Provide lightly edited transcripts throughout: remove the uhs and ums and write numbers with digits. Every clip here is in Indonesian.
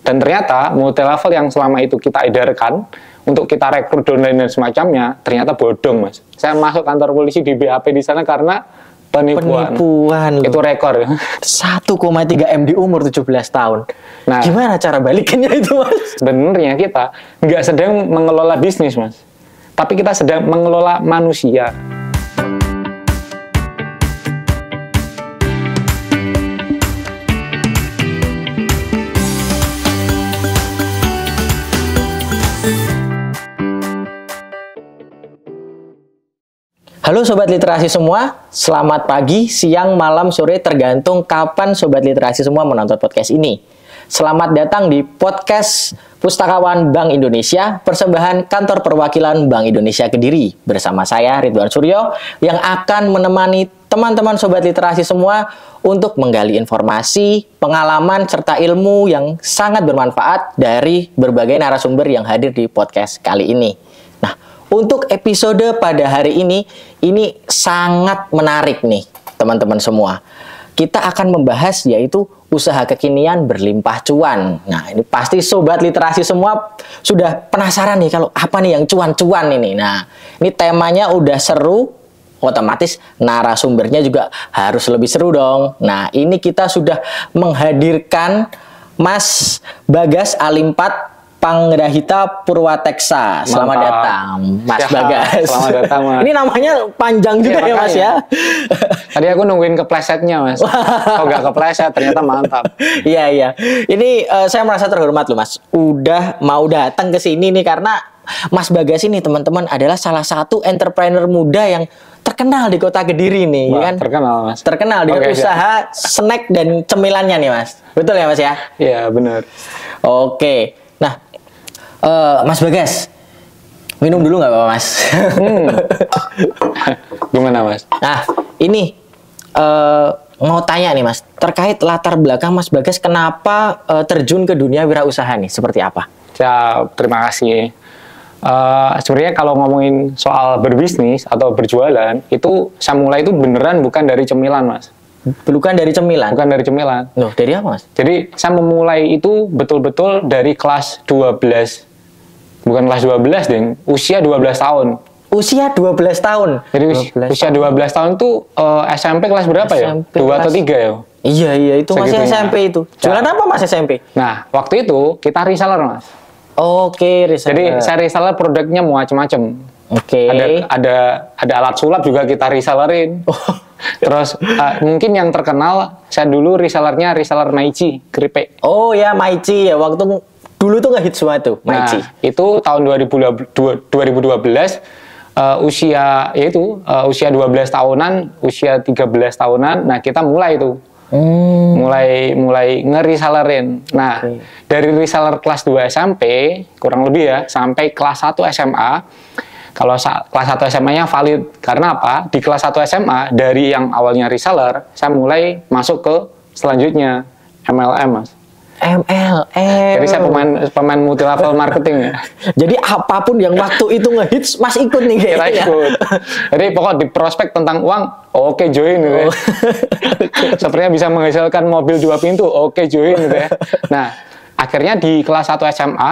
Dan ternyata multi level yang selama itu kita edarkan untuk kita rekrut downline dan semacamnya ternyata bodong, Mas. Saya masuk kantor polisi di BAP di sana karena penipuan itu rekor. 1,3 M di umur 17 tahun. Nah, gimana cara balikinnya itu, Mas? Sebenarnya kita nggak sedang mengelola bisnis, Mas. Tapi kita sedang mengelola manusia. Halo Sobat Literasi semua, selamat pagi, siang, malam, sore, tergantung kapan Sobat Literasi semua menonton podcast ini. Selamat datang di podcast Pustakawan Bank Indonesia, persembahan Kantor Perwakilan Bank Indonesia Kediri. Bersama saya, Ridwan Suryo, yang akan menemani teman-teman Sobat Literasi semua untuk menggali informasi, pengalaman, serta ilmu yang sangat bermanfaat dari berbagai narasumber yang hadir di podcast kali ini. Untuk episode pada hari ini sangat menarik nih teman-teman semua. Kita akan membahas yaitu usaha kekinian berlimpah cuan. Nah, ini pasti Sobat Literasi semua sudah penasaran nih kalau apa nih yang cuan-cuan ini. Nah, ini temanya udah seru, otomatis narasumbernya juga harus lebih seru dong. Nah, ini kita sudah menghadirkan Mas Bagas Alimpat Panggrahita Purwateksa. Selamat datang, Mas Bagas. Selamat datang, Mas. Ini namanya panjang juga ya, Mas ya. Tadi aku nungguin keplesetnya, Mas. Oh, nggak kepleset, ternyata mantap. Iya. Ini saya merasa terhormat loh, Mas. Udah mau datang ke sini nih karena Mas Bagas ini teman-teman adalah salah satu entrepreneur muda yang terkenal di Kota Kediri nih. Wah, kan? Terkenal, Mas. Terkenal dengan usaha snack dan cemilannya nih, Mas. Betul ya, Mas ya? Iya, benar. Oke. Nah, Mas Bagas, minum dulu nggak apa-apa, Mas? Gimana, Mas? Nah, ini mau tanya nih, Mas, terkait latar belakang Mas Bagas, kenapa terjun ke dunia wirausaha nih, seperti apa? Ya, terima kasih. Sebenarnya kalau ngomongin soal berbisnis atau berjualan, itu saya mulai itu beneran bukan dari cemilan, Mas. Bukan dari cemilan? Bukan dari cemilan. Loh, dari apa, Mas? Jadi, saya memulai itu betul-betul dari kelas 12. Bukan kelas 12, Ding. Usia 12 tahun. Usia 12 tahun? Jadi, usia 12 tahun itu SMP kelas berapa SMP ya? 2 atau 3 ya? Iya, itu masih SMP itu. Jualan apa, Mas, SMP? Nah, waktu itu kita reseller, Mas. Oke, reseller. Jadi, saya reseller produknya macam-macam. Oke. Ada alat sulap juga kita resellerin. Terus mungkin yang terkenal saya dulu reseller Maici keripik. Oh ya, Maici ya, waktu dulu tuh ngehits semua tuh Maici. Nah, itu tahun 2012 usia 12 tahunan, usia 13 tahunan. Nah, kita mulai tuh. Mulai ngerisellerin. Nah, dari reseller kelas 2 SMP kurang lebih ya sampai kelas 1 SMA. Kalau kelas 1 SMA-nya valid. Karena apa? Di kelas 1 SMA, dari yang awalnya reseller, saya mulai masuk ke selanjutnya, MLM, Mas. MLM. Jadi saya pemain multi-level marketing ya. Jadi apapun yang waktu itu ngehits, Mas ikut nih kayaknya. Kita ikut. Jadi pokoknya di prospek tentang uang, oke join gitu ya. Sepertinya bisa menghasilkan mobil 2 pintu, oke join gitu ya. Nah, akhirnya di kelas 1 SMA,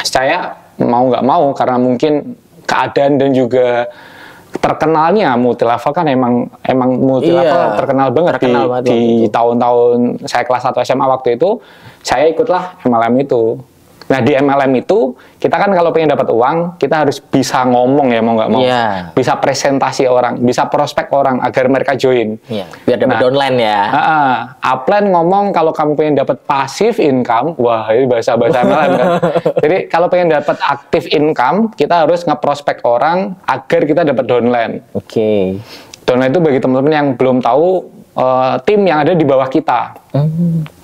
saya mau nggak mau, karena mungkin keadaan dan juga terkenalnya multi level kan emang multi level terkenal banget di tahun-tahun saya kelas 1 SMA waktu itu, saya ikutlah MLM itu. Nah, di MLM itu kita kan kalau pengen dapat uang, kita harus bisa ngomong ya, mau nggak mau, bisa presentasi orang, bisa prospek orang agar mereka join. Biar dapat downline ya. Upline ngomong kalau kamu pengen dapat passive income, wah ini bahasa-bahasa MLM kan. Jadi kalau pengen dapat active income, kita harus ngeprospek orang agar kita dapat downline. Downline itu bagi teman-teman yang belum tahu, tim yang ada di bawah kita.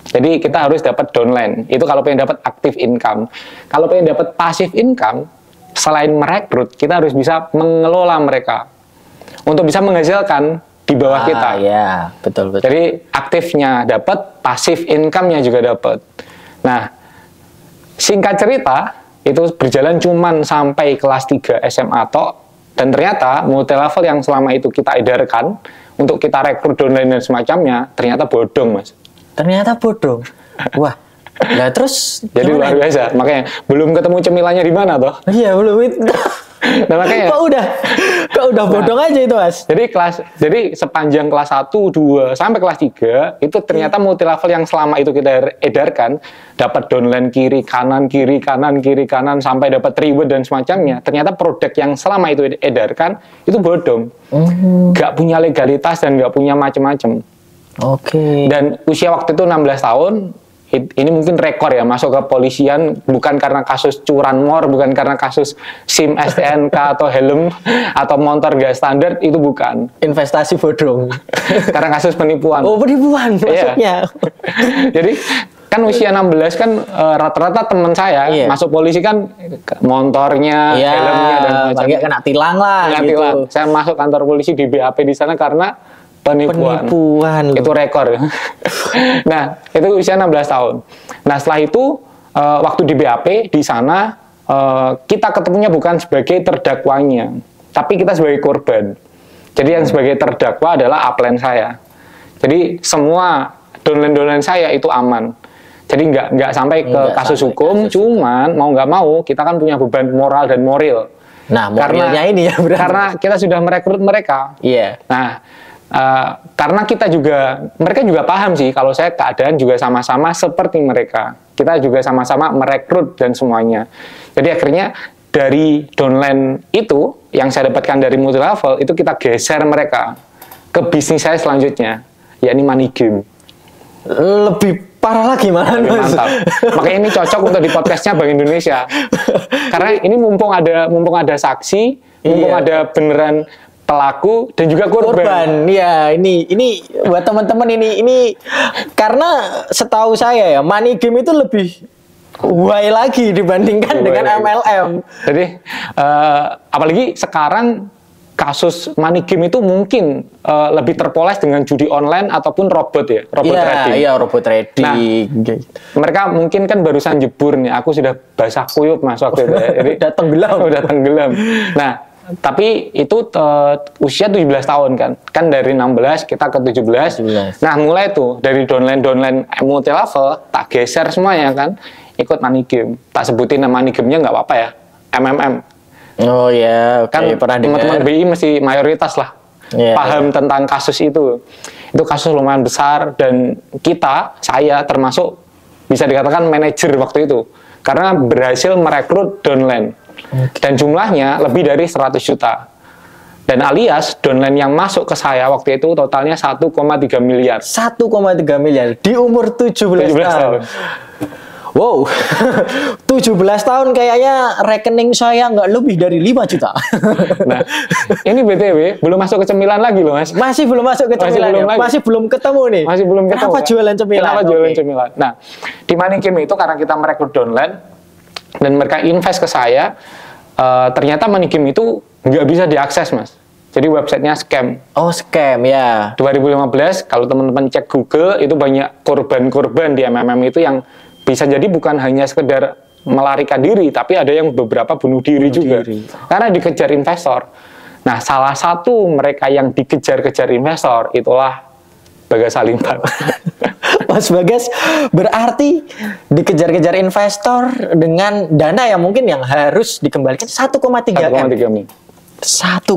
Jadi kita harus dapat downline. Itu kalau pengen dapat active income. Kalau pengen dapat passive income, selain merekrut, kita harus bisa mengelola mereka untuk bisa menghasilkan di bawah kita. Iya, betul. Jadi aktifnya dapat, passive income-nya juga dapat. Nah, singkat cerita, itu berjalan cuman sampai kelas 3 SMA tok, dan ternyata multi level yang selama itu kita edarkan untuk kita rekrut downline dan semacamnya ternyata bodong, Mas. Ternyata bodong. Wah, Nah terus Jadi luar biasa. Makanya belum ketemu cemilannya di mana toh. Iya belum itu. Nah, makanya kok udah bodong aja itu Mas. Jadi sepanjang kelas 1, 2 sampai kelas 3 itu ternyata multi level yang selama itu kita edarkan dapat downline kiri kanan sampai dapat reward dan semacamnya. Ternyata produk yang selama itu edarkan itu bodong. Gak punya legalitas dan gak punya macam-macam. Oke. Dan usia waktu itu 16 tahun. Ini mungkin rekor ya, masuk ke polisian bukan karena kasus curanmor, bukan karena kasus SIM STNK atau helm atau motor gak standar, itu bukan. Investasi bodong. Karena kasus penipuan. Oh, penipuan maksudnya. Jadi kan usia 16 kan rata-rata teman saya masuk polisi kan motornya, helmnya dan macamnya kena tilang lah kena gitu. Tilang. Saya masuk kantor polisi di BAP di sana karena penipuan. Itu rekor. Nah, itu usia 16 tahun. Nah, setelah itu waktu di BAP di sana kita ketemunya bukan sebagai terdakwanya, tapi kita sebagai korban. Jadi yang sebagai terdakwa adalah upline saya. Jadi semua downline saya itu aman. Jadi nggak sampai ke kasus hukum, cuman mau nggak mau kita kan punya beban moral dan moral. Nah, moralnya ini ya berarti. Karena kita sudah merekrut mereka. Iya. Nah, karena mereka juga paham sih kalau saya keadaan juga sama-sama seperti mereka. Kita juga sama-sama merekrut dan semuanya. Jadi akhirnya dari downline itu yang saya dapatkan dari multi level itu kita geser mereka ke bisnis saya selanjutnya, yakni money game. Lebih parah lagi malah. Mantap. Makanya ini cocok untuk di podcastnya Bank Indonesia. Karena ini mumpung ada saksi, mumpung ada beneran pelaku dan juga korban. Ya, ini buat teman-teman ini karena setahu saya ya, money game itu lebih why lagi dibandingkan dengan MLM. Jadi apalagi sekarang kasus money game itu mungkin lebih terpoles dengan judi online ataupun robot trading. Iya, robot trading. Nah, mereka mungkin kan barusan jebur nih. Aku sudah basah kuyup Mas waktu itu. Jadi udah tenggelam. Nah, tapi itu usia 17 tahun kan dari 16 kita ke 17. Nah mulai tuh dari downline multi level tak geser semuanya kan ikut money game. Tak sebutin nama money game-nya nggak apa-apa ya, MMM. Oh ya, kan teman-teman BI masih mayoritas lah paham tentang kasus itu. Itu kasus lumayan besar dan saya termasuk bisa dikatakan manajer waktu itu karena berhasil merekrut downline. Dan jumlahnya lebih dari 100 juta. Dan alias downline yang masuk ke saya waktu itu totalnya 1,3 miliar. 1,3 miliar di umur 17 tahun. Wow, 17 tahun kayaknya rekening saya nggak lebih dari 5 juta. Nah, ini BTW belum masuk ke cemilan lagi loh Mas. Masih belum masuk ke cemilan. Masih belum ketemu nih. Masih belum ketemu. Kenapa jualan cemilan? Kenapa jualan cemilan? Nah, di money game itu karena kita merekrut downline dan mereka invest ke saya, ternyata money game itu nggak bisa diakses Mas. Jadi websitenya scam. Oh scam ya. 2015 kalau teman-teman cek Google itu banyak korban-korban di MMM itu yang bisa jadi bukan hanya sekedar melarikan diri, tapi ada yang beberapa bunuh diri juga. Karena dikejar investor. Nah salah satu mereka yang dikejar-kejar investor itulah Bagas Salimbar. Mas Bagas berarti dikejar-kejar investor dengan dana yang mungkin yang harus dikembalikan 1,3 M. 1,3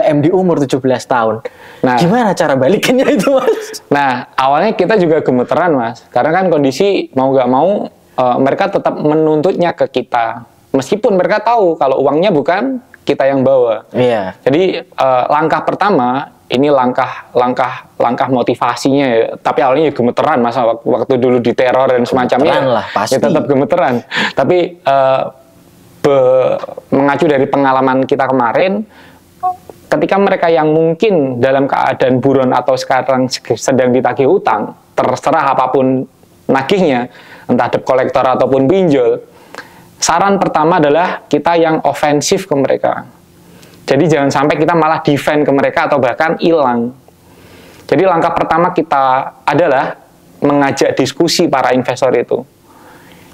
M di umur 17 tahun. Nah, gimana cara balikinnya itu Mas? Nah, awalnya kita juga gemeteran Mas. Karena kan kondisi mau nggak mau mereka tetap menuntutnya ke kita. Meskipun mereka tahu kalau uangnya bukan kita yang bawa. Iya. Jadi langkah pertama ini langkah motivasinya ya. Tapi awalnya ya gemeteran Mas waktu dulu diteror dan semacamnya. Lah, pasti. Ya tetap gemeteran. Tapi mengacu dari pengalaman kita kemarin, ketika mereka yang mungkin dalam keadaan buron atau sekarang sedang ditagih utang, terserah apapun nagihnya, entah debt collector ataupun pinjol, saran pertama adalah kita yang ofensif ke mereka. Jadi jangan sampai kita malah defend ke mereka atau bahkan hilang. Jadi langkah pertama kita adalah mengajak diskusi para investor itu.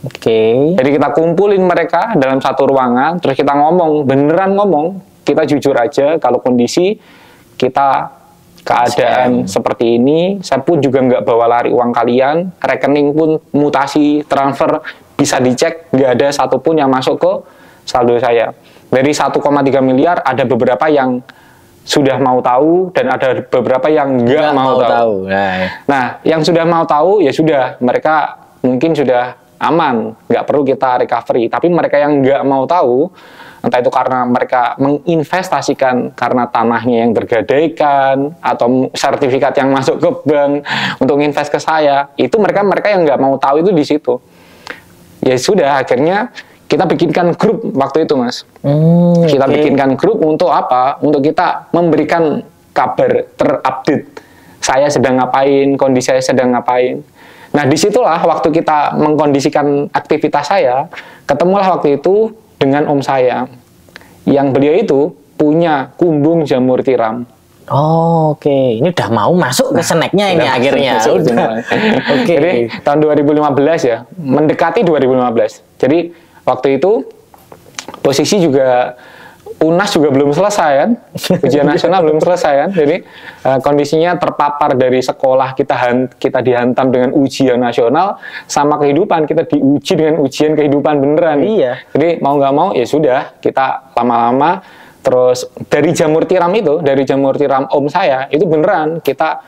Oke. Jadi kita kumpulin mereka dalam satu ruangan, terus kita beneran ngomong, kita jujur aja kalau kondisi kita keadaan seperti ini, saya pun juga nggak bawa lari uang kalian, rekening pun mutasi, transfer, bisa dicek, nggak ada satupun yang masuk ke saldo saya. Dari 1,3 miliar, ada beberapa yang sudah mau tahu, dan ada beberapa yang nggak mau tahu. Nah, yang sudah mau tahu, ya sudah, mereka mungkin sudah aman, nggak perlu kita recovery. Tapi mereka yang nggak mau tahu, entah itu karena mereka menginvestasikan karena tanahnya yang tergadaikan atau sertifikat yang masuk ke bank untuk invest ke saya, itu mereka yang nggak mau tahu itu di situ. Ya sudah, akhirnya kita bikinkan grup waktu itu, Mas. Kita bikinkan grup untuk apa? Untuk kita memberikan kabar terupdate. Saya sedang ngapain, kondisi saya sedang ngapain. Nah, disitulah waktu kita mengkondisikan aktivitas saya, ketemulah waktu itu dengan om saya, yang beliau itu punya kumbung jamur tiram. Oke. Ini udah mau masuk ke snacknya ini akhirnya. Jadi tahun 2015 ya, mendekati 2015. Jadi waktu itu posisi juga UNAS juga belum selesai kan, ujian nasional belum selesai kan, jadi kondisinya terpapar dari sekolah, kita dihantam dengan ujian nasional, sama kehidupan kita diuji dengan ujian kehidupan beneran. Iya. Jadi mau nggak mau ya sudah, kita lama-lama terus dari jamur tiram itu, dari jamur tiram om saya itu beneran kita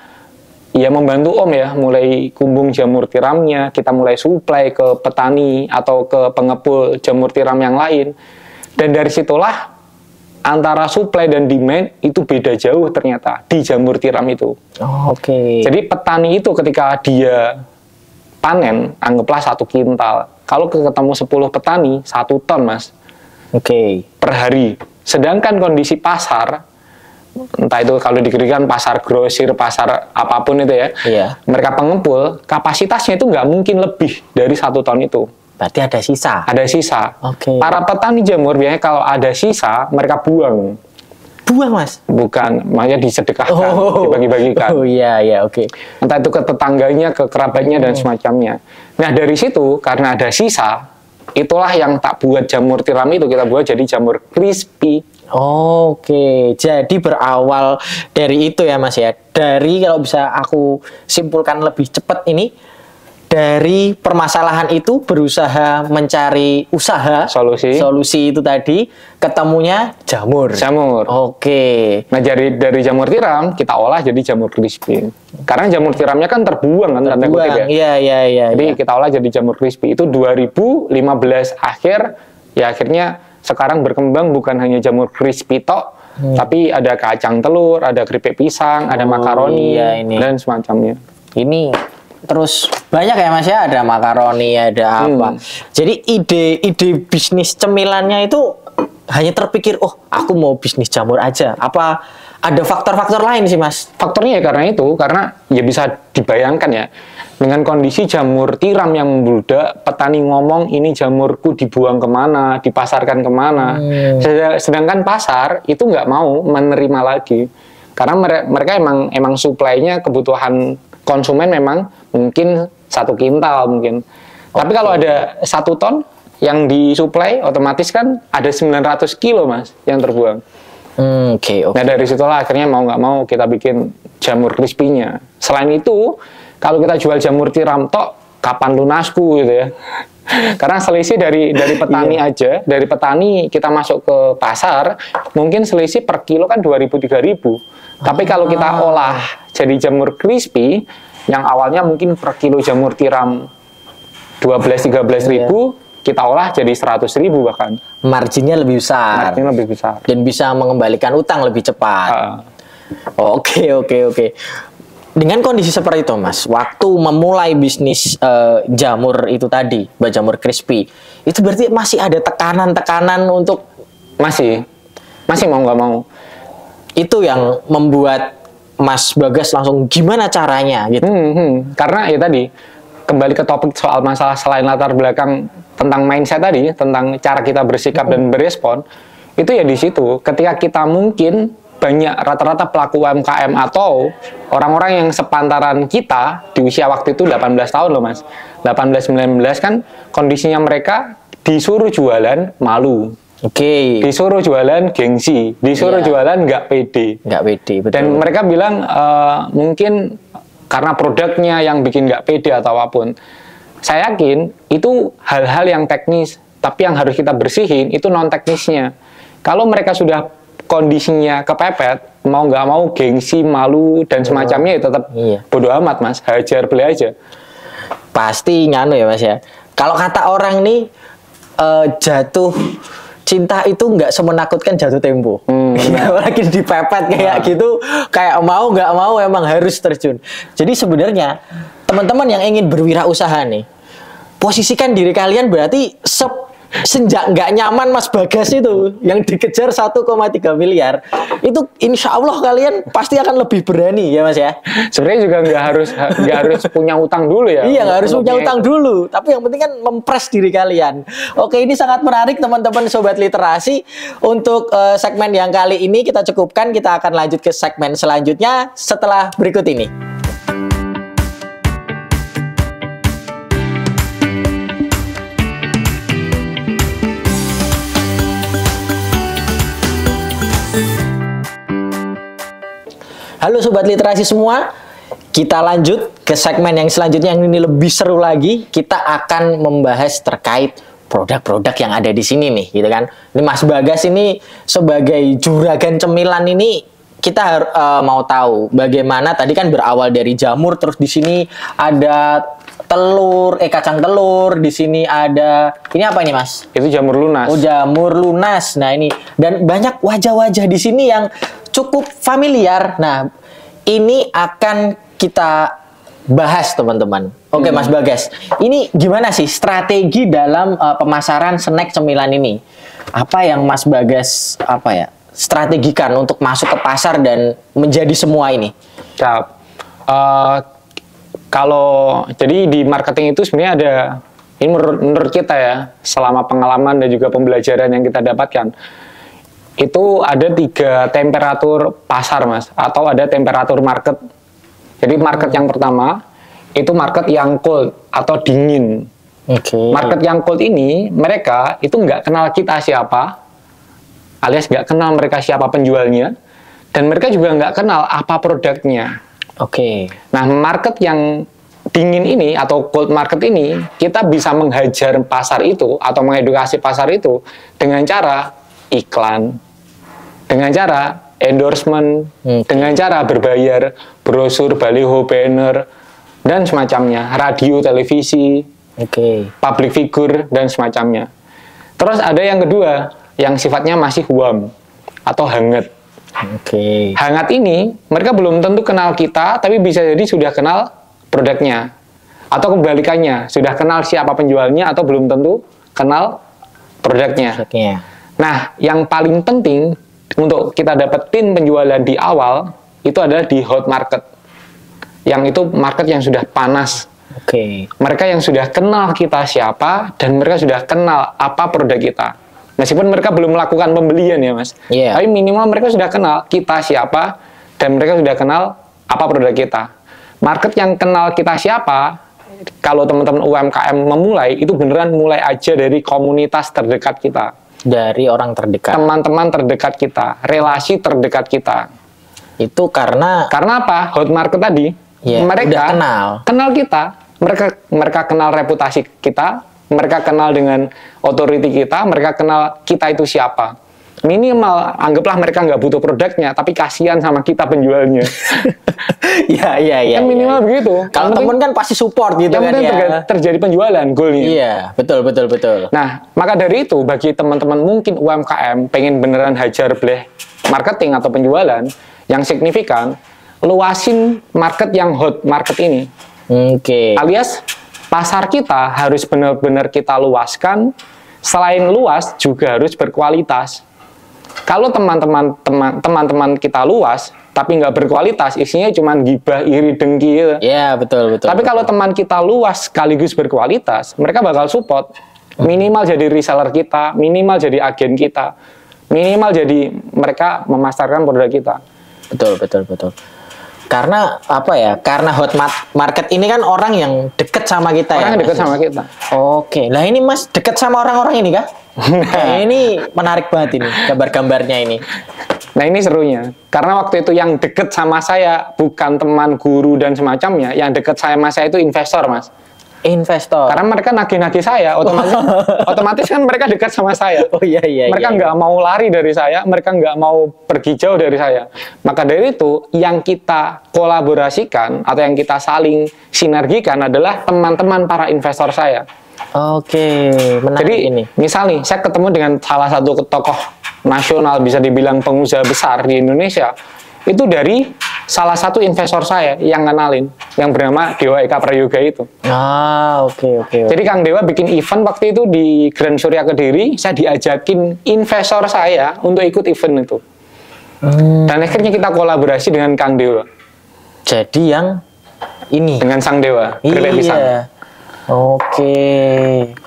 ya membantu om ya, mulai kumbung jamur tiramnya, kita mulai suplai ke petani atau ke pengepul jamur tiram yang lain, dan dari situlah antara supply dan demand itu beda jauh ternyata di jamur tiram itu. Jadi petani itu ketika dia panen, anggaplah 1 kintal. Kalau ketemu 10 petani, 1 ton, Mas. Per hari. Sedangkan kondisi pasar, entah itu kalau dikirikan pasar grosir, pasar apapun itu ya, mereka pengepul, kapasitasnya itu nggak mungkin lebih dari 1 ton itu. Berarti ada sisa. Ada sisa. Para petani jamur biasanya kalau ada sisa, mereka buang. Buang, Mas? Bukan, makanya disedekahkan, dibagi-bagikan. Entah itu ke tetangganya, ke kerabatnya, dan semacamnya. Nah, dari situ, karena ada sisa, itulah yang tak buat jamur tiram itu, kita buat jadi jamur crispy. Jadi berawal dari itu ya, Mas ya. Dari, kalau bisa aku simpulkan lebih cepat ini, dari permasalahan itu berusaha mencari solusi itu tadi, ketemunya jamur. Nah, dari jamur tiram kita olah jadi jamur crispy. Karena jamur tiramnya kan terbuang kan, tanda kutip ya. Jadi kita olah jadi jamur crispy. Itu 2015 akhir, ya akhirnya sekarang berkembang bukan hanya jamur crispy tok, tapi ada kacang telur, ada keripik pisang, ada makaroni, dan semacamnya. Ini terus banyak ya, Mas ya, ada makaroni, ada apa. Jadi ide bisnis cemilannya itu hanya terpikir, aku mau bisnis jamur aja. Apa ada faktor-faktor lain sih, Mas? Faktornya ya karena ya bisa dibayangkan ya, dengan kondisi jamur tiram yang membludak, petani ngomong ini jamurku dibuang kemana, dipasarkan kemana. Sedangkan pasar itu nggak mau menerima lagi, karena mereka emang suplainya kebutuhan konsumen memang mungkin 1 kintal mungkin. Tapi kalau ada 1 ton yang disuplai, otomatis kan ada 900 kilo, Mas, yang terbuang. Nah, dari situlah akhirnya mau nggak mau kita bikin jamur crispy-nya. Selain itu, kalau kita jual jamur tiram tok, kapan lunasku gitu ya. Karena selisih dari petani aja, dari petani kita masuk ke pasar, mungkin selisih per kilo kan 2.000-3.000. Tapi kalau kita olah jadi jamur crispy, yang awalnya mungkin per kilo jamur tiram 12-13 ribu, kita olah jadi 100.000 bahkan. Marginnya lebih besar. Dan bisa mengembalikan utang lebih cepat. Oke. Dengan kondisi seperti itu, Mas, waktu memulai bisnis jamur itu tadi, jamur crispy, itu berarti masih ada tekanan-tekanan untuk... Masih mau nggak mau. Itu yang membuat Mas Bagas langsung gimana caranya gitu. Karena ya tadi kembali ke topik soal masalah selain latar belakang tentang mindset tadi, tentang cara kita bersikap dan berespon, itu ya di situ. Ketika kita mungkin banyak rata-rata pelaku UMKM atau orang-orang yang sepantaran kita di usia waktu itu 18 tahun loh, Mas. 18-19 kan kondisinya mereka disuruh jualan malu. Oke. Disuruh jualan gengsi, disuruh Iya. jualan nggak pede. Nggak pede, betul. Dan mereka bilang mungkin karena produknya yang bikin nggak pede atau apapun. Saya yakin itu hal-hal yang teknis, tapi yang harus kita bersihin itu non teknisnya. Kalau mereka sudah kondisinya kepepet, mau nggak mau gengsi, malu dan semacamnya ya tetap Iya. bodo amat mas, hajar beli aja. Pasti nganu ya mas ya. Kalau kata orang nih jatuh cinta itu nggak semenakutkan jatuh tempo. Apalagi dipepet kayak gitu, kayak mau nggak mau emang harus terjun. Jadi sebenarnya teman-teman yang ingin berwirausaha nih, posisikan diri kalian berarti senjak nggak nyaman Mas Bagas itu yang dikejar 1,3 miliar itu insya Allah kalian pasti akan lebih berani ya Mas ya. Sebenarnya juga nggak harus punya utang dulu ya. Iya, nggak harus punya utang dulu, tapi yang penting kan mempres diri kalian. Oke, ini sangat menarik teman-teman sobat literasi. Untuk segmen yang kali ini kita cukupkan, kita akan lanjut ke segmen selanjutnya setelah berikut ini. Halo sobat literasi semua, kita lanjut ke segmen yang selanjutnya yang ini lebih seru lagi. Kita akan membahas terkait produk-produk yang ada di sini nih, gitu kan. Ini Mas Bagas ini sebagai juragan cemilan ini kita mau tahu bagaimana tadi kan berawal dari jamur, terus di sini ada telur, kacang telur, di sini ada ini apa ini Mas? Itu jamur lunas. Oh, jamur lunas. Nah, ini dan banyak wajah-wajah di sini yang cukup familiar. Nah, ini akan kita bahas teman-teman. Oke, Mas Bagas. Ini gimana sih strategi dalam pemasaran snack cemilan ini? Apa yang Mas Bagas strategikan untuk masuk ke pasar dan menjadi semua ini? Siap. Kalau jadi di marketing itu sebenarnya ada, ini menurut kita ya, selama pengalaman dan juga pembelajaran yang kita dapatkan, itu ada 3 temperatur pasar mas, atau ada temperatur market. Jadi market yang pertama itu market yang cold atau dingin. Market yang cold ini mereka itu nggak kenal kita siapa, alias nggak kenal mereka siapa penjualnya, dan mereka juga nggak kenal apa produknya. Nah, market yang dingin ini atau cold market ini kita bisa menghajar pasar itu atau mengedukasi pasar itu dengan cara iklan, dengan cara endorsement, dengan cara berbayar, brosur, baliho, banner, dan semacamnya, radio, televisi, public figure, dan semacamnya. Terus ada yang kedua, yang sifatnya masih warm atau hangat. Hangat ini, mereka belum tentu kenal kita, tapi bisa jadi sudah kenal produknya. Atau kebalikannya, sudah kenal siapa penjualnya, atau belum tentu kenal produknya. Nah, yang paling penting untuk kita dapetin penjualan di awal, itu adalah di hot market. Yang itu market yang sudah panas. Mereka yang sudah kenal kita siapa, dan mereka sudah kenal apa produk kita. Meskipun mereka belum melakukan pembelian ya mas, tapi minimal mereka sudah kenal kita siapa, dan mereka sudah kenal apa produk kita. Market yang kenal kita siapa, kalau teman-teman UMKM memulai, itu beneran mulai aja dari komunitas terdekat kita. Dari orang terdekat. Teman-teman terdekat kita, relasi terdekat kita. Itu karena apa? Hot market tadi, mereka kenal kita, mereka kenal reputasi kita, mereka kenal dengan authority kita, mereka kenal kita itu siapa. Minimal, anggaplah mereka nggak butuh produknya, tapi kasihan sama kita penjualnya. Iya. Minimal begitu. Kalau temen kan pasti support gitu kan ya. Terjadi penjualan, goalnya. Iya, betul. Nah, maka dari itu, bagi teman-teman mungkin UMKM pengen beneran hajar bleh marketing atau penjualan yang signifikan, luasin market yang hot market ini. Alias, pasar kita harus benar-benar kita luaskan. Selain luas, juga harus berkualitas. Kalau teman-teman kita luas, tapi nggak berkualitas, isinya cuma gibah, iri, dengki gitu. Iya, betul. Tapi kalau teman kita luas sekaligus berkualitas, mereka bakal support. Minimal jadi reseller kita, minimal jadi agen kita, minimal jadi mereka memasarkan produk kita. Betul. Karena apa ya? Karena hot market ini kan orang yang deket sama kita Orang ya. yang deket sama kita. Oke, lah ini Mas deket sama orang-orang ini kah? Nah, ini menarik banget ini gambar-gambarnya ini. Nah ini serunya, karena waktu itu yang deket sama saya bukan teman, guru dan semacamnya, yang deket sama saya itu investor, Mas. Investor. Karena mereka nagih-nagih saya, otomatis kan mereka dekat sama saya. Oh iya. Mereka nggak mau lari dari saya, mereka nggak mau pergi jauh dari saya. Maka dari itu, yang kita kolaborasikan atau yang kita saling sinergikan adalah teman-teman para investor saya. Oke, menarik Jadi ini. misal nih, saya ketemu dengan salah satu tokoh nasional, bisa dibilang pengusaha besar di Indonesia, itu dari salah satu investor saya yang kenalin, yang bernama Dewa Eka Prayoga itu. Oke. Jadi Kang Dewa bikin event waktu itu di Grand Surya Kediri, saya diajakin investor saya untuk ikut event itu. Dan akhirnya kita kolaborasi dengan Kang Dewa. Jadi yang ini. Dengan Sang Dewa, keripik pisang. Iya. Oke.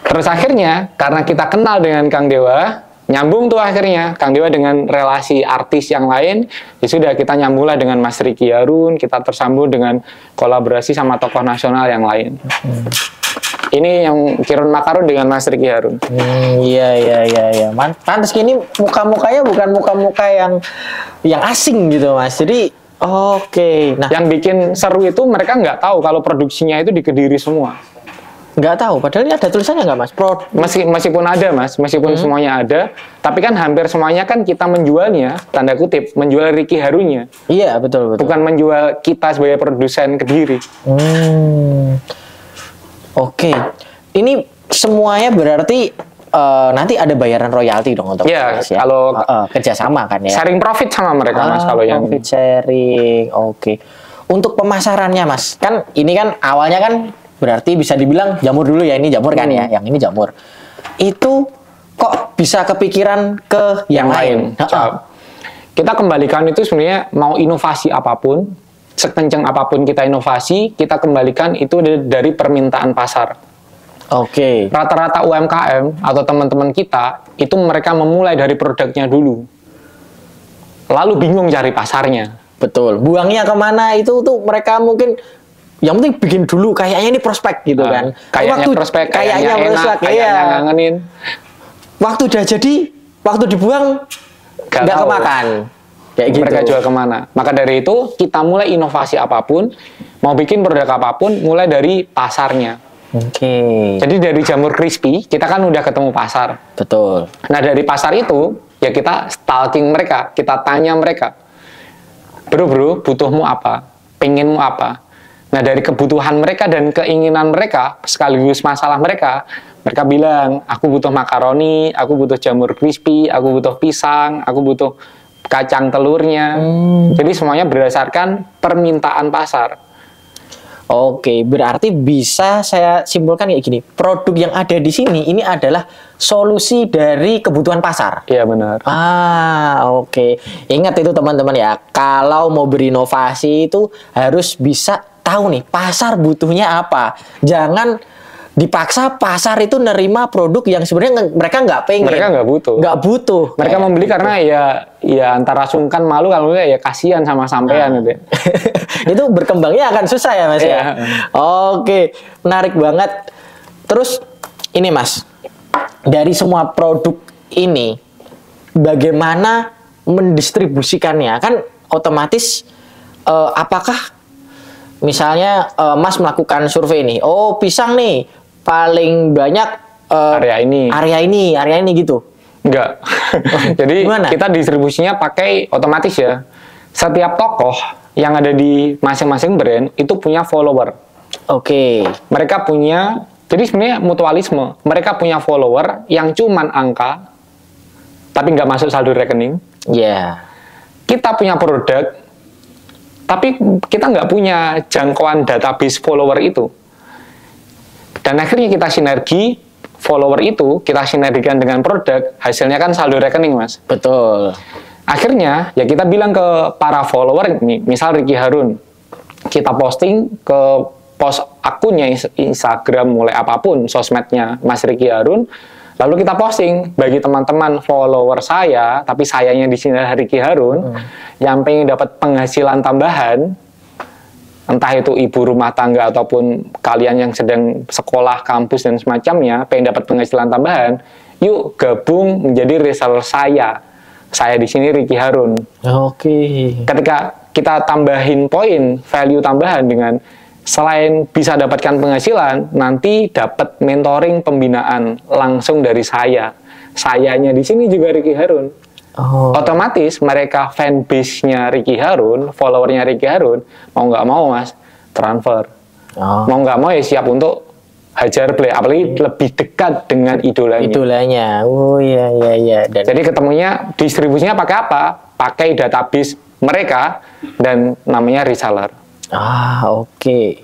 Terus akhirnya, karena kita kenal dengan Kang Dewa, nyambung tuh akhirnya Kang Dewa dengan relasi artis yang lain, ya sudah kita nyambunglah dengan Mas Ricky Harun, kita tersambung dengan kolaborasi sama tokoh nasional yang lain. Ini yang Kirun Makarun dengan Mas Ricky Harun. Iya. Pantes gini muka-mukanya bukan muka-muka yang asing gitu Mas. Jadi oke. Nah, Yang bikin seru itu mereka nggak tahu kalau produksinya itu di Kediri semua. nggak tahu. Padahal ini ada tulisannya nggak Mas? Meskipun ada Mas, meskipun semuanya ada, tapi kan hampir semuanya kan kita menjualnya, tanda kutip, menjual Ricky Harunnya. Iya, betul. Bukan menjual kita sebagai produsen Kediri. Oke. Ini semuanya berarti nanti ada bayaran royalti dong untuk Iya, Mas, ya? kalau kerjasama kan ya. sharing profit sama mereka Mas kalau yang profit sharing. Oke. Untuk pemasarannya Mas, kan ini kan awalnya kan berarti bisa dibilang jamur dulu ya, ini jamur kan ya, yang ini jamur. Itu kok bisa kepikiran ke yang lain? Kita kembalikan itu sebenarnya mau inovasi apapun, sekencang apapun kita inovasi, kita kembalikan itu dari permintaan pasar. Oke. Rata-rata UMKM atau teman-teman kita itu mereka memulai dari produknya dulu, lalu bingung cari pasarnya. Betul. Buangnya kemana itu tuh mereka mungkin yang penting bikin dulu, kayaknya ini prospek gitu kan. Kayaknya prospek, kayaknya enak, kayaknya ngangenin. Waktu udah jadi, waktu dibuang nggak kemakan. Kayak gitu. Mereka jual kemana? Maka dari itu kita mulai inovasi apapun, mau bikin produk apapun, mulai dari pasarnya. Oke. Jadi dari jamur crispy, kita kan udah ketemu pasar. Betul. Nah dari pasar itu, ya kita stalking mereka, kita tanya mereka, bro, butuhmu apa? Pengenmu apa? Nah dari kebutuhan mereka dan keinginan mereka, sekaligus masalah mereka bilang, aku butuh makaroni, aku butuh jamur crispy, aku butuh pisang, aku butuh kacang telurnya. Jadi semuanya berdasarkan permintaan pasar. Oke, berarti bisa saya simpulkan kayak gini. Produk yang ada di sini ini adalah solusi dari kebutuhan pasar. Iya benar. Oke. Ingat itu teman-teman ya. Kalau mau berinovasi itu harus bisa tahu nih pasar butuhnya apa. Jangan dipaksa pasar itu nerima produk yang sebenarnya mereka nggak pengen. Mereka nggak butuh. Nggak butuh. Mereka membeli karena ya antara sungkan malu, kalau ya kasihan sama sampean gitu. Itu berkembangnya akan susah ya Mas ya. Oke, menarik banget. Terus ini Mas, dari semua produk ini bagaimana mendistribusikannya? Kan otomatis apakah misalnya Mas melakukan survei nih, oh pisang nih paling banyak area ini gitu. Enggak. Jadi gimana? kita distribusinya pakai otomatis ya. Setiap tokoh yang ada di masing-masing brand itu punya follower. Oke. Mereka punya, jadi sebenarnya mutualisme. Mereka punya follower yang cuman angka, tapi nggak masuk saldo rekening. Iya. Kita punya produk, tapi kita nggak punya jangkauan database follower itu. Dan akhirnya kita sinergi, follower itu kita sinergikan dengan produk, hasilnya kan saldo rekening Mas. Betul. Akhirnya ya kita bilang ke para follower nih, misal Ricky Harun, kita posting ke post akunnya Instagram, mulai apapun sosmednya Mas Ricky Harun, lalu kita posting bagi teman-teman follower saya, tapi sayanya di sini Ricky Harun, yang pengen dapat penghasilan tambahan, entah itu ibu rumah tangga ataupun kalian yang sedang sekolah, kampus dan semacamnya, pengen dapat penghasilan tambahan, yuk gabung menjadi reseller saya. Saya di sini Ricky Harun. Ketika kita tambahin poin, value tambahan dengan selain bisa dapatkan penghasilan, nanti dapat mentoring pembinaan langsung dari saya. Sayanya di sini juga Ricky Harun. Otomatis mereka fanbase-nya Ricky Harun, followernya Ricky Harun, mau nggak mau mas, transfer. Mau nggak mau ya siap untuk hajar play, apalagi lebih dekat dengan idolanya. Oh iya. Jadi ketemunya distribusinya pakai apa? Pakai database mereka dan namanya reseller. Oke.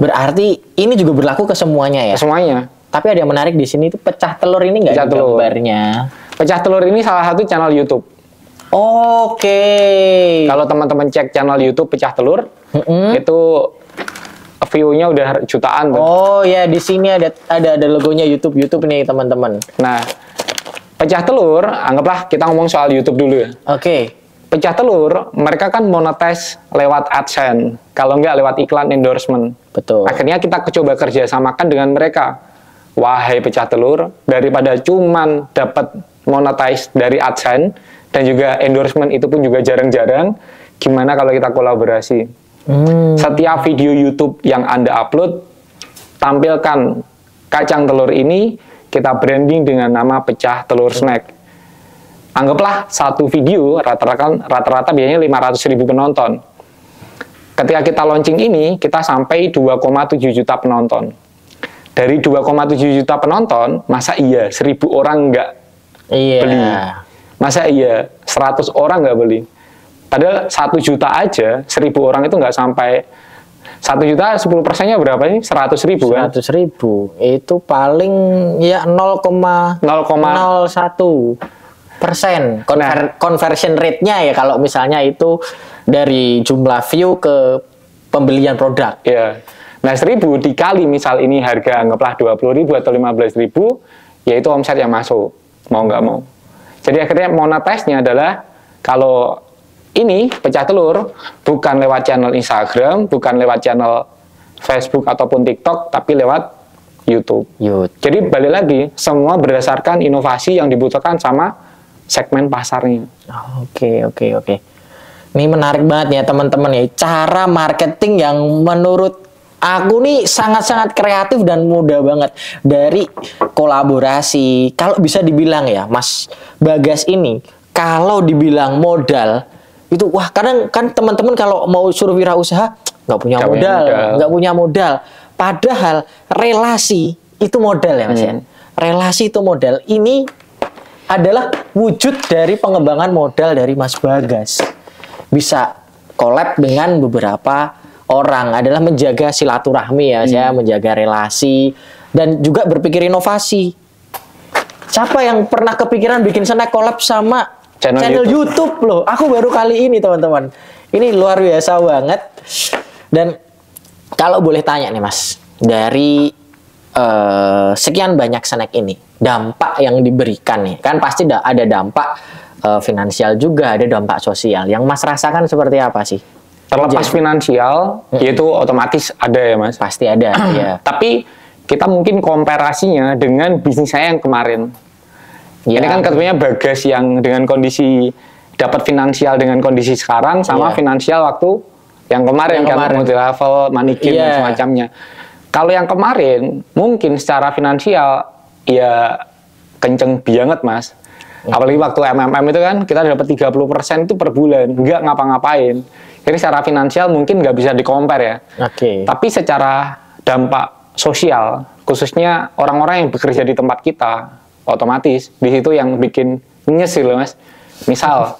Berarti ini juga berlaku ke semuanya ya? Semuanya. Tapi ada yang menarik di sini itu pecah telur ini nggak ada gambarnya? Pecah telur ini salah satu channel YouTube. Kalau teman-teman cek channel YouTube Pecah Telur, itu view-nya udah jutaan. Di sini ada logonya YouTube nih teman-teman. Nah, Pecah Telur, anggaplah kita ngomong soal YouTube dulu ya. Pecah Telur, mereka kan monetize lewat AdSense, kalau nggak lewat iklan endorsement. Betul. Akhirnya kita coba kerjasamakan dengan mereka. Wahai Pecah Telur, daripada cuman dapat monetize dari AdSense dan juga endorsement itu pun juga jarang-jarang, gimana kalau kita kolaborasi? Setiap video YouTube yang Anda upload, tampilkan kacang telur ini, kita branding dengan nama Pecah Telur Snack. Anggaplah satu video rata-rata biasanya 500.000 penonton. Ketika kita launching ini, kita sampai 2,7 juta penonton. Dari 2,7 juta penonton, masa iya 1.000 orang nggak beli? Masa iya 100 orang nggak beli? Padahal 1 juta aja, 1.000 orang itu nggak sampai 1 juta, 10%-nya berapa nih? 100.000 kan? 100.000 itu paling ya 0,01% conversion rate-nya ya kalau misalnya itu dari jumlah view ke pembelian produk. Iya. Nah 1.000 dikali misal ini harga anggaplah 20.000 atau 15.000, yaitu omset yang masuk, mau nggak mau. Jadi akhirnya monetize-nya adalah kalau ini Pecah Telur bukan lewat channel Instagram, bukan lewat channel Facebook ataupun TikTok, tapi lewat YouTube. Jadi balik lagi, semua berdasarkan inovasi yang dibutuhkan sama segmen pasarnya. Oke. Ini menarik banget ya teman-teman ya. Cara marketing yang menurut aku nih sangat-sangat kreatif dan mudah banget. Dari kolaborasi, kalau bisa dibilang ya Mas Bagas ini, kalau dibilang modal, itu wah kadang kan teman-teman kalau mau suruh wirausaha, nggak punya modal. Padahal relasi itu modal ya Mas ya. Relasi itu modal. Ini adalah wujud dari pengembangan modal dari Mas Bagas. Bisa collab dengan beberapa orang, adalah menjaga silaturahmi ya, saya menjaga relasi dan juga berpikir inovasi. Siapa yang pernah kepikiran bikin snack collab sama channel YouTube loh? Aku baru kali ini teman-teman. Ini luar biasa banget. Dan kalau boleh tanya nih Mas, dari sekian banyak snack ini, dampak yang diberikan nih, kan pasti ada dampak finansial juga, ada dampak sosial. Yang Mas rasakan seperti apa sih? Terlepas finansial, yaitu otomatis ada ya Mas. Pasti ada, ya. Tapi kita mungkin komparasinya dengan bisnis saya yang kemarin. Ini kan katanya Bagas yang dengan kondisi dapat finansial dengan kondisi sekarang sama finansial waktu yang kemarin kan multi level, manikin dan semacamnya. Kalau yang kemarin mungkin secara finansial ya kenceng banget Mas. Apalagi waktu MMM itu kan kita dapat 30% itu per bulan, nggak ngapa-ngapain. Jadi secara finansial mungkin nggak bisa di-compare ya. Tapi secara dampak sosial, khususnya orang-orang yang bekerja di tempat kita, otomatis di situ yang bikin nyesil Mas. Misal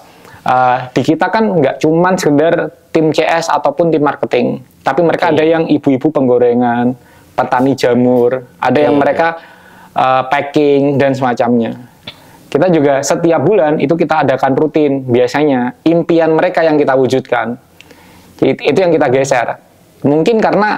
di kita kan nggak cuman sekedar tim CS ataupun tim marketing, tapi mereka ada yang ibu-ibu penggorengan, petani jamur, ada yang mereka packing dan semacamnya. Kita juga setiap bulan itu kita adakan rutin, biasanya impian mereka yang kita wujudkan. Itu yang kita geser. Mungkin karena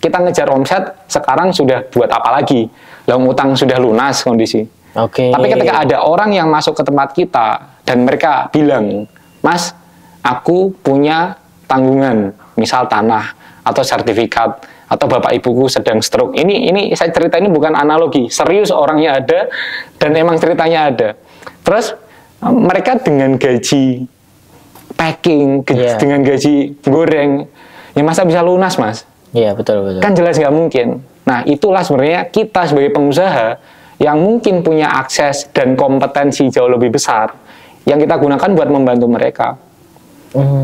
kita ngejar omset, sekarang sudah buat apa lagi? Lah utang sudah lunas kondisi. Tapi ketika ada orang yang masuk ke tempat kita dan mereka bilang, Mas, aku punya tanggungan. misal tanah atau sertifikat atau bapak ibuku sedang stroke. Ini saya cerita ini bukan analogi, serius orangnya ada dan emang ceritanya ada. Terus mereka dengan gaji packing, dengan gaji goreng, ya masa bisa lunas, Mas? Iya, betul. Kan jelas nggak mungkin. Nah, itulah sebenarnya kita sebagai pengusaha yang mungkin punya akses dan kompetensi jauh lebih besar yang kita gunakan buat membantu mereka.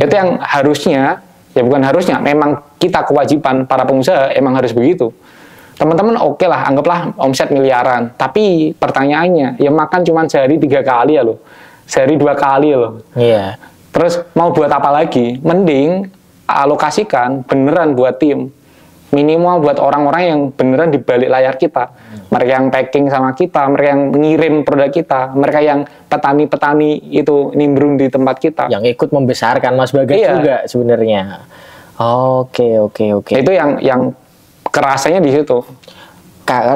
Itu yang harusnya, ya bukan harusnya, memang kita kewajiban para pengusaha emang harus begitu. Teman-teman oke lah, anggaplah omset miliaran, tapi pertanyaannya, ya makan cuma sehari 3 kali ya loh, sehari 2 kali loh. Iya. Terus mau buat apa lagi? Mending alokasikan beneran buat tim. Minimal buat orang-orang yang beneran di balik layar kita. Mereka yang packing sama kita, mereka yang ngirim produk kita, mereka yang petani-petani itu nimbrung di tempat kita. Yang ikut membesarkan Mas Bagas juga sebenarnya. Oke. Itu yang kerasanya di situ.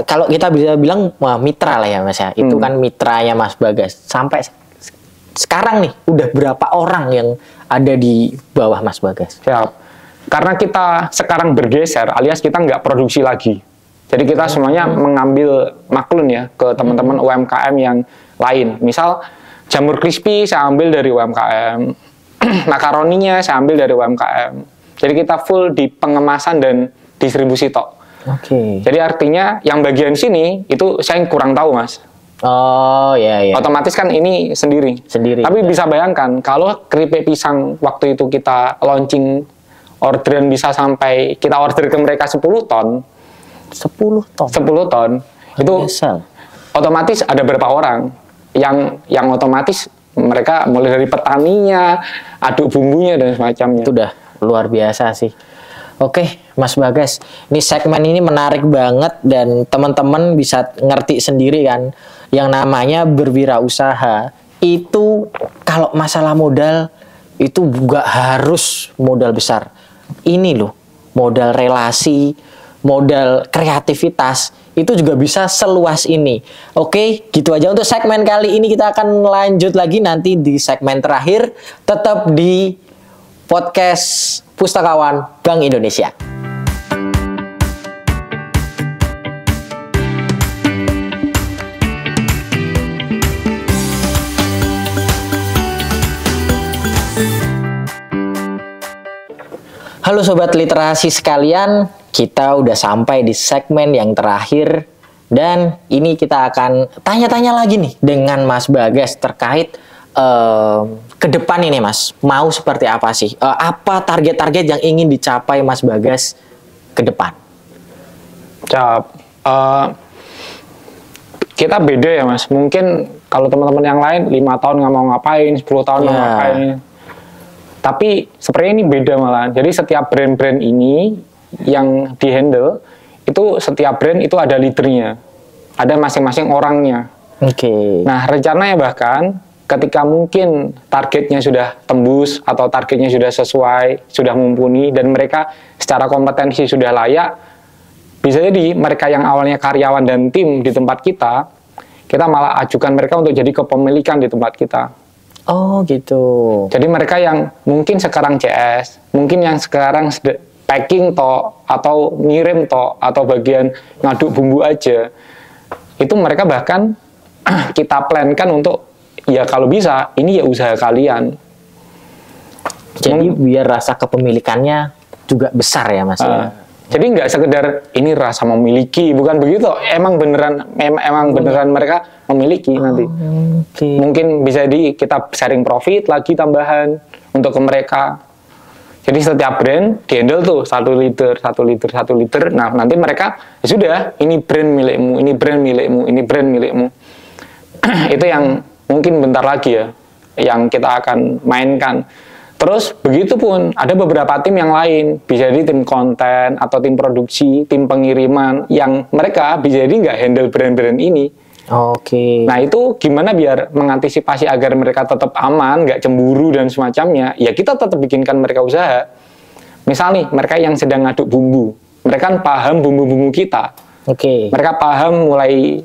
Kalau kita bisa bilang mitra lah ya Mas ya. Itu kan mitranya Mas Bagas. Sampai sekarang nih udah berapa orang yang ada di bawah Mas Bagas? Siap. Karena kita sekarang bergeser, alias kita nggak produksi lagi. Jadi kita semuanya mengambil maklun ya ke teman-teman UMKM yang lain. Misal jamur crispy saya ambil dari UMKM, makaroninya saya ambil dari UMKM. Jadi kita full di pengemasan dan distribusi tok. Oke. Jadi artinya yang bagian sini itu saya kurang tahu, Mas. Oh iya. Otomatis kan ini sendiri. Tapi bisa bayangkan kalau keripik pisang waktu itu kita launching orderan bisa sampai kita order ke mereka 10 ton. 10 ton. Itu otomatis ada berapa orang yang otomatis mereka mulai dari petaninya, aduk bumbunya dan semacamnya. Itu udah luar biasa sih. Oke, Mas Bagas, ini segmen ini menarik banget dan teman-teman bisa ngerti sendiri kan, yang namanya berwirausaha itu kalau masalah modal itu juga harus modal besar. Ini loh, modal relasi, modal kreativitas itu juga bisa seluas ini. Oke, gitu aja untuk segmen kali ini. Kita akan lanjut lagi nanti di segmen terakhir, tetap di podcast Pustakawan Bank Indonesia. Halo Sobat Literasi sekalian, kita udah sampai di segmen yang terakhir dan ini kita akan tanya-tanya lagi nih dengan Mas Bagas terkait ke depan ini Mas, mau seperti apa sih? Apa target-target yang ingin dicapai Mas Bagas ke depan? Kita beda ya Mas, mungkin kalau teman-teman yang lain 5 tahun nggak mau ngapain, 10 tahun nggak ngapain. Tapi sepertinya ini beda malah. Jadi setiap brand-brand ini yang di-handle, itu setiap brand itu ada leadernya. Ada masing-masing orangnya. Oke. Nah, rencananya bahkan ketika mungkin targetnya sudah tembus atau targetnya sudah sesuai, sudah mumpuni, dan mereka secara kompetensi sudah layak, bisa jadi mereka yang awalnya karyawan dan tim di tempat kita malah ajukan mereka untuk jadi kepemilikan di tempat kita. Oh gitu. Jadi mereka yang mungkin sekarang CS, mungkin yang sekarang packing toh, atau ngirim toh, atau bagian ngaduk bumbu aja, itu mereka bahkan kita plankan untuk, ya kalau bisa, ini ya usaha kalian. Jadi biar rasa kepemilikannya juga besar ya Mas ya? Jadi nggak sekedar ini rasa memiliki, bukan begitu. Emang beneran mereka memiliki nanti. Okay. Mungkin bisa kita sharing profit lagi tambahan untuk ke mereka. Jadi setiap brand di-handle tuh 1 liter. Nah nanti mereka ya sudah, ini brand milikmu, ini brand milikmu, ini brand milikmu. Itu yang mungkin bentar lagi ya, yang kita akan mainkan. Terus begitu pun ada beberapa tim yang lain, bisa jadi tim konten atau tim produksi, tim pengiriman yang mereka bisa jadi nggak handle brand-brand ini. Oke. Nah itu gimana biar mengantisipasi agar mereka tetap aman, nggak cemburu dan semacamnya? Ya kita tetap bikinkan mereka usaha. Misal nih mereka yang sedang ngaduk bumbu, mereka kan paham bumbu-bumbu kita. Oke. Mereka paham mulai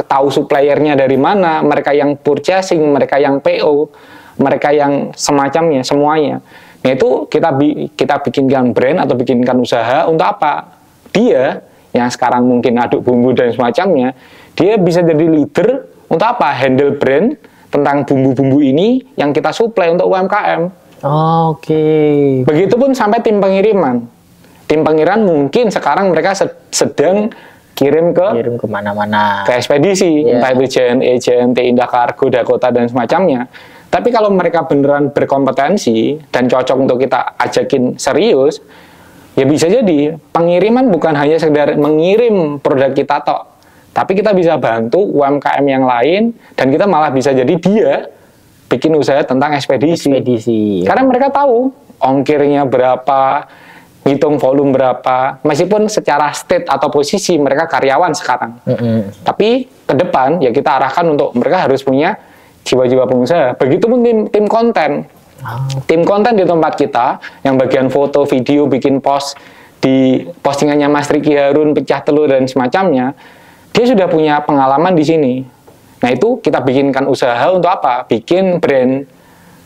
tahu suppliernya dari mana, mereka yang purchasing, mereka yang PO. Mereka yang semacamnya, semuanya. Nah itu kita bikinkan brand atau bikinkan usaha untuk apa? Dia yang sekarang mungkin aduk bumbu dan semacamnya, dia bisa jadi leader untuk apa? Handle brand tentang bumbu-bumbu ini yang kita suplai untuk UMKM. Oke. Begitupun sampai tim pengiriman. Tim pengiriman mungkin sekarang mereka sedang kirim kemana-mana, ke ekspedisi, entah itu JNE, JNT, Indah Kargo, Dakota, dan semacamnya. Tapi kalau mereka beneran berkompetensi dan cocok untuk kita ajakin serius, ya bisa jadi pengiriman bukan hanya sekedar mengirim produk kita tok, tapi kita bisa bantu UMKM yang lain, dan kita malah bisa jadi dia bikin usaha tentang ekspedisi. Karena mereka tahu ongkirnya berapa, hitung volume berapa, meskipun secara state atau posisi mereka karyawan sekarang. Tapi ke depan ya kita arahkan untuk mereka harus punya jiwa-jiwa pengusaha. Begitupun tim konten. Tim konten di tempat kita, yang bagian foto, video, bikin post di postingannya Mas Ricky Harun, pecah telur dan semacamnya, dia sudah punya pengalaman di sini. Nah itu kita bikinkan usaha untuk apa? Bikin brand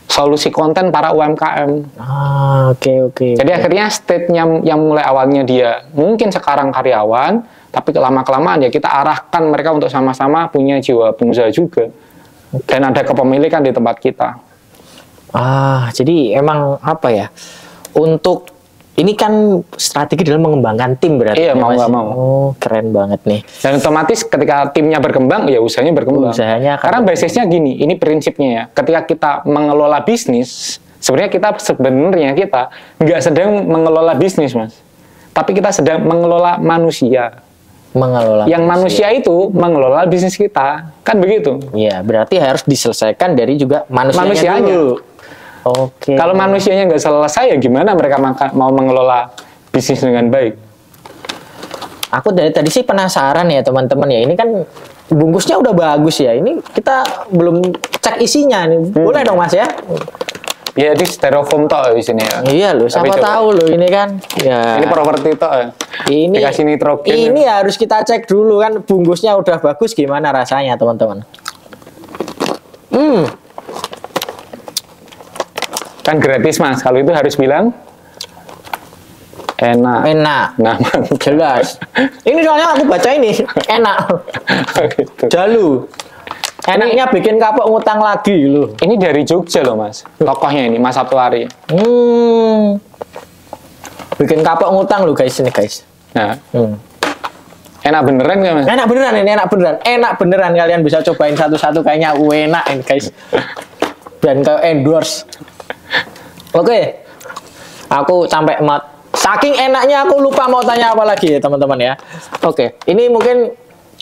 solusi konten para UMKM. Oke. Jadi akhirnya state-nya yang mulai awalnya dia mungkin sekarang karyawan, tapi lama-kelamaan ya kita arahkan mereka untuk sama-sama punya jiwa pengusaha juga. Dan ada kepemilikan di tempat kita. Jadi emang apa ya? Untuk ini kan strategi dalam mengembangkan tim berarti. Iya, mau nggak mau. Oh, keren banget nih. Dan otomatis ketika timnya berkembang, ya usahanya berkembang. Karena basisnya gini, ini prinsipnya ya. Ketika kita mengelola bisnis, sebenarnya kita nggak sedang mengelola bisnis, Mas. Tapi kita sedang mengelola manusia. Yang manusia itu mengelola bisnis kita, kan begitu? Iya, berarti harus diselesaikan dari juga manusianya dulu. Oke. Kalau manusianya nggak selesai, ya gimana mereka mau mengelola bisnis dengan baik? Aku dari tadi sih penasaran ya teman-teman ya. Ini kan bungkusnya udah bagus ya. Ini kita belum cek isinya nih. Boleh dong Mas ya? Ya di styrofoam toh di sini ya. Iya loh, siapa tahu loh ini kan. Ya. Ini properti toh ya. Ini dikasih nitrogen. Ini ya. Harus kita cek dulu kan bungkusnya udah bagus gimana rasanya teman-teman. Kan gratis Mas, kalau itu harus bilang enak. Nah, jelas. Ini soalnya aku baca ini enak. Gitu. Jalu. Enaknya bikin kapok ngutang lagi loh. Ini dari Jogja loh Mas, tokohnya ini Mas Sabtuari. Bikin kapok ngutang loh guys ini guys. Nah, enak beneran nggak Mas? Enak beneran ini, enak beneran kalian bisa cobain satu-satu kayaknya enak ini guys. Dan ke endorse. Oke, aku sampai saking enaknya aku lupa mau tanya apa lagi ya teman-teman ya. Oke, ini mungkin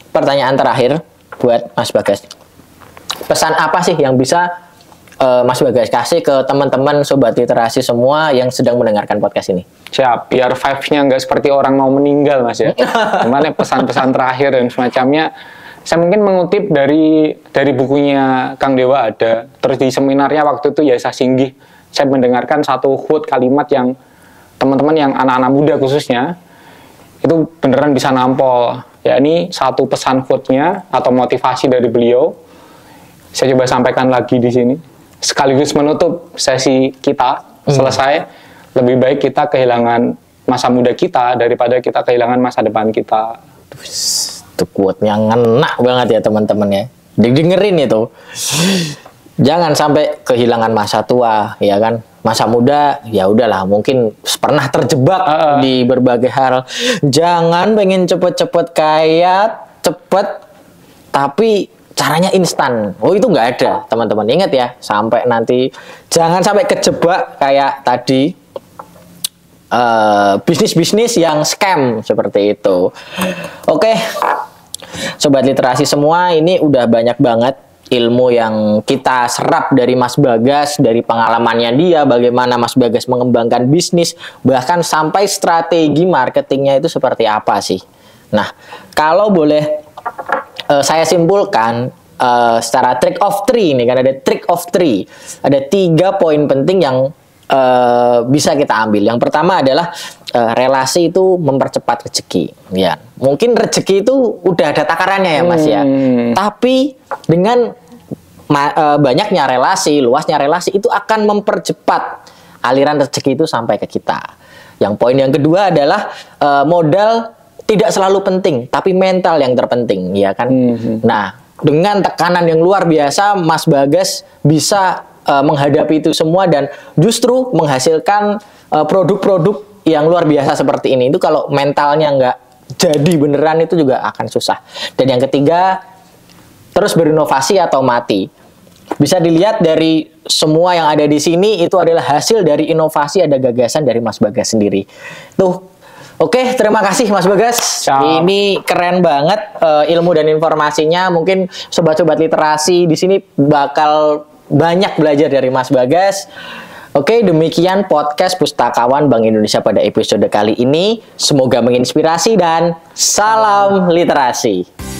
pertanyaan terakhir buat Mas Bagas. Pesan apa sih yang bisa Mas Bagas kasih ke teman-teman sobat literasi semua yang sedang mendengarkan podcast ini? Siap, biar vibes-nya nggak seperti orang mau meninggal Mas ya. Gimana pesan-pesan terakhir dan semacamnya. Saya mungkin mengutip dari bukunya Kang Dewa ada. Terus di seminarnya waktu itu Yasa Singgih, saya mendengarkan satu quote kalimat yang teman-teman yang anak-anak muda khususnya itu beneran bisa nampol. Ya ini satu pesan quote-nya atau motivasi dari beliau. Saya coba sampaikan lagi di sini. Sekaligus menutup sesi kita selesai. Lebih baik kita kehilangan masa muda kita daripada kita kehilangan masa depan kita. Itu quote-nya ngena banget ya teman-teman ya. Dengerin itu. Jangan sampai kehilangan masa tua, ya kan? Masa muda, ya udahlah, mungkin pernah terjebak di berbagai hal. Jangan pengen cepet-cepet kaya, cepet, tapi caranya instan. Oh itu nggak ada, teman-teman. Ingat ya, sampai nanti jangan sampai kejebak kayak tadi bisnis-bisnis yang scam seperti itu. Oke, sobat literasi semua, ini udah banyak banget ilmu yang kita serap dari Mas Bagas, dari pengalamannya dia, bagaimana Mas Bagas mengembangkan bisnis, bahkan sampai strategi marketingnya itu seperti apa sih. Nah, kalau boleh saya simpulkan secara trick of three nih, kan ada trick of three, ada 3 poin penting yang bisa kita ambil. Yang pertama adalah relasi itu mempercepat rezeki. Ya, mungkin rezeki itu udah ada takarannya ya Mas ya. Tapi dengan banyaknya relasi, luasnya relasi itu akan mempercepat aliran rezeki itu sampai ke kita. Yang poin yang kedua adalah modal tidak selalu penting, tapi mental yang terpenting, ya kan? Nah, dengan tekanan yang luar biasa, Mas Bagas bisa menghadapi itu semua dan justru menghasilkan produk-produk yang luar biasa seperti ini. Itu kalau mentalnya nggak jadi beneran itu juga akan susah. Dan yang ketiga, terus berinovasi atau mati. Bisa dilihat dari semua yang ada di sini itu adalah hasil dari inovasi, ada gagasan dari Mas Bagas sendiri. Tuh. Oke, terima kasih Mas Bagas. Ciao. Ini keren banget ilmu dan informasinya. Mungkin sobat-sobat literasi di sini bakal banyak belajar dari Mas Bagas. Oke, demikian podcast Pustakawan Bank Indonesia pada episode kali ini. Semoga menginspirasi dan salam literasi.